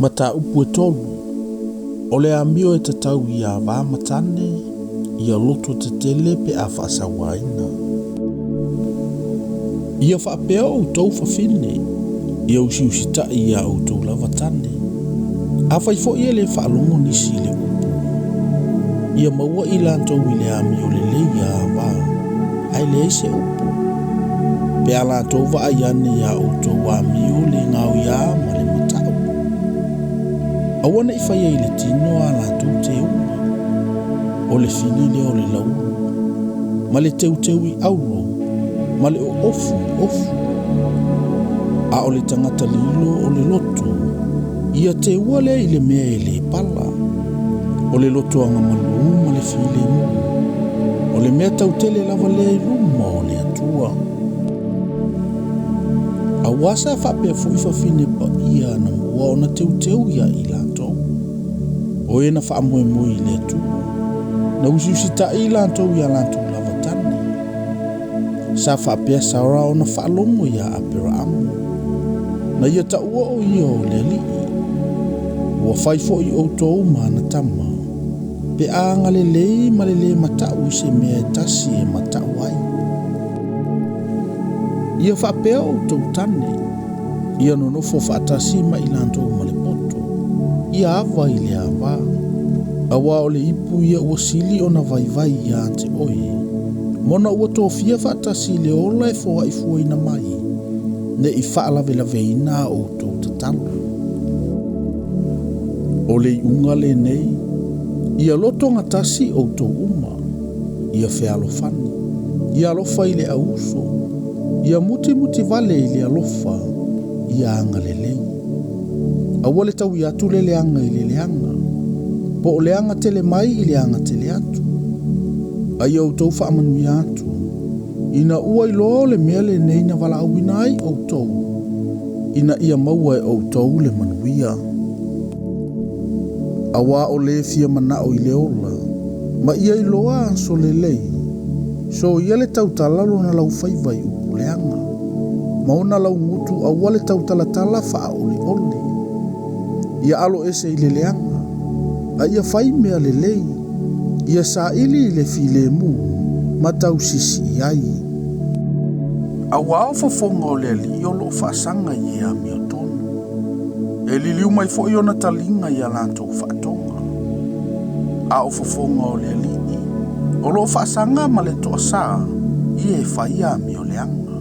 Mata upu e tolu, o le amio e tatau i a wā matane, i a loto te tele pe a whaasawaina. Ia whaapea o tau whawhine, ia usiusita i a o tau lava tane. A whaifo ia le whaalongo nisi le upu. Ia maua i lantou i le amio le le a wā, ai le se upu. Pe a lantou wa ai ane i a o tau amio le ngau i a ma le matau. Awana i whaia i le tino a lantou te unga. O le fili le o le lauru. Ma le teu i auro. Ma le o ofu. A o le tangata lilo o le loto. Ia te ua le i le mea e le pala. O le loto anga malu ma le fili mu. O le mea tau tele lava le luma o le atua. A wasa whapea fuifa fine pa ia na mua o na teu ia i lantou. O e na whaamoe moe i le atua. Na usiusita i lantou ia lantou lava tane. Sa whapea saura o na whaalongo ia a pera amu. Na ia ta ua o ia o le li. Ua whaifo i o tou mana tama. Pe aanga le lei ma le le matau i se mea e tasi e matau ai. Ia whapea o tou tane. Ia nonofo whaatasi ma i lantou ma le poto. Ia awa i le awa. Awa o le ipu ia ua sili o na vai ia te oe. Mona ua tōwhia whaatasi le ola e fōa i fuaina mai. Ne i whaalawe ina o tou tatalu. O le iunga le nei. Ia loto ngatasi o tou uma. Ia whealofani. Ia alofa i le auso. Ia muti vale i le alofa. Ia anga le lei. Awa le tau i atu le leanga i le leanga. Po o leanga tele mai i leanga tele atu. Ai au tau whaamanu i atu. Ina ua i loa le mea le nei na wala awina ai au tau. Ina ia maua e au tau le manuia. Awa o le fia manao i le ola. Ma ia i loa anso le lei. So ia le tau talalo na lau whaivai upu leanga. Ma ona lau ngutu awa le tau talatala wha oli. Ia alo ese i le leanga. A ia whai mea le lei. Ia sa ili i le file mu. Ma tau sisi i ai. Awa o fofonga o le li o lo whaasanga i ea mi o tonu. E li liu mai fo i ona talinga i a lantou whaatonga. A o fofonga o le li. O lo whaasanga ma le toa saa. I e whai a mi o leanga.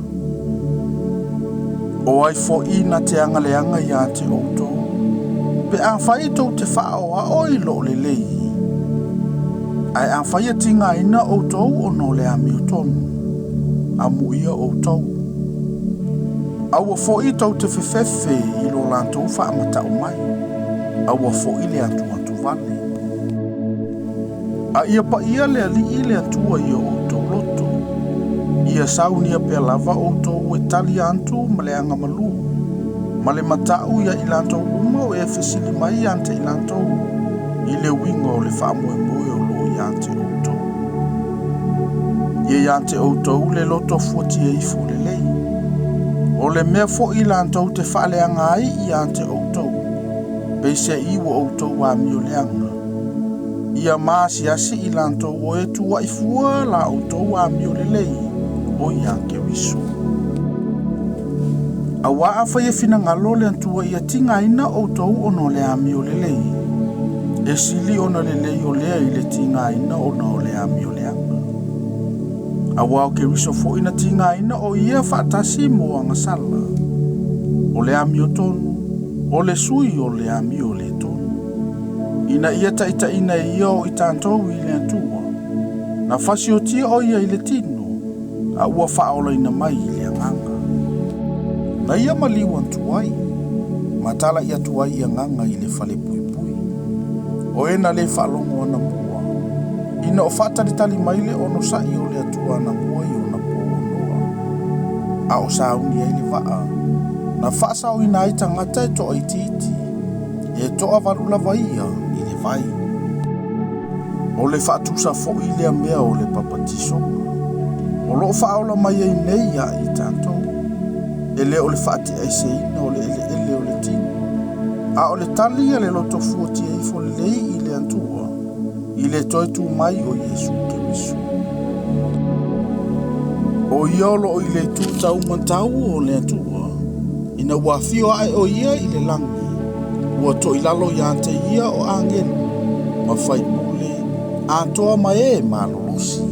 O ai fo i na te anga leanga i a te outou. Pe a whai tau te whao a oi lo le lei. Ai a whai a tinga ina outou o no le ami o tonu. A muia outou. Aua fo i tau te whewhewhe i lo lantou wha matau mai. Aua fo i le atu vale. A ia pa ia le ali i le atua i o outou loto. Ia saunia pe lava outou e tali antu ma le anga malu. Ma le matau ia i lantou uma o e fesili mai ante i lantou. I le wingo o le whaamoe moe o lo i ante outou. Ia i ante outou le loto fuati e ifo le lei. O le mea fo i lantou te whaaleanga ai i ante outou. Peise iwa outou a mio leanga. Ia maasi asi i lantou o e tua i fua la outou a mio le lei. O i anke wiso. Awa a whaia fina ngalo le antua ia tinga ina outou ono le ami o le lei. E sili ona le lei o lea i le tinga ina ono le ami o leanga. Awa o ke wiso fo ina tinga ina o ia whaatasi mo anga sala. O le ami o tonu. O le sui o le ami o le tonu. Ina ia taita ina ia o i tantou i le antua. Na fasi o tia o ia i le tino. A ua whaola ina mai i le anganga. Na ia maliwan tuai. Matala ia tuai i anganga i le fale pui. O ena le whaalongo ana mua. Ina o whaataritali mai le ono sa i o le atua ana mua i ona po onoa. A o sauni ai le waa. Na whaasau ina ai tangata e toa i titi. E toa varula vaia i le vai. O le whaatusa fo i le mea o le papatisonga. O lo whaola mai ai nei a i tātou. E le o le whaati ai se ina o le ele o le tino. A o le tali le loto fuoti e fo lei i le antua. I le toi tu mai o Yesu Keriso. O iolo o i le tu tau mantau o le antua. Ina wafio ai o ia i le langi. Ua to i lalo i ante ia o angel. Ma fai pule. A toa mai e malolosi.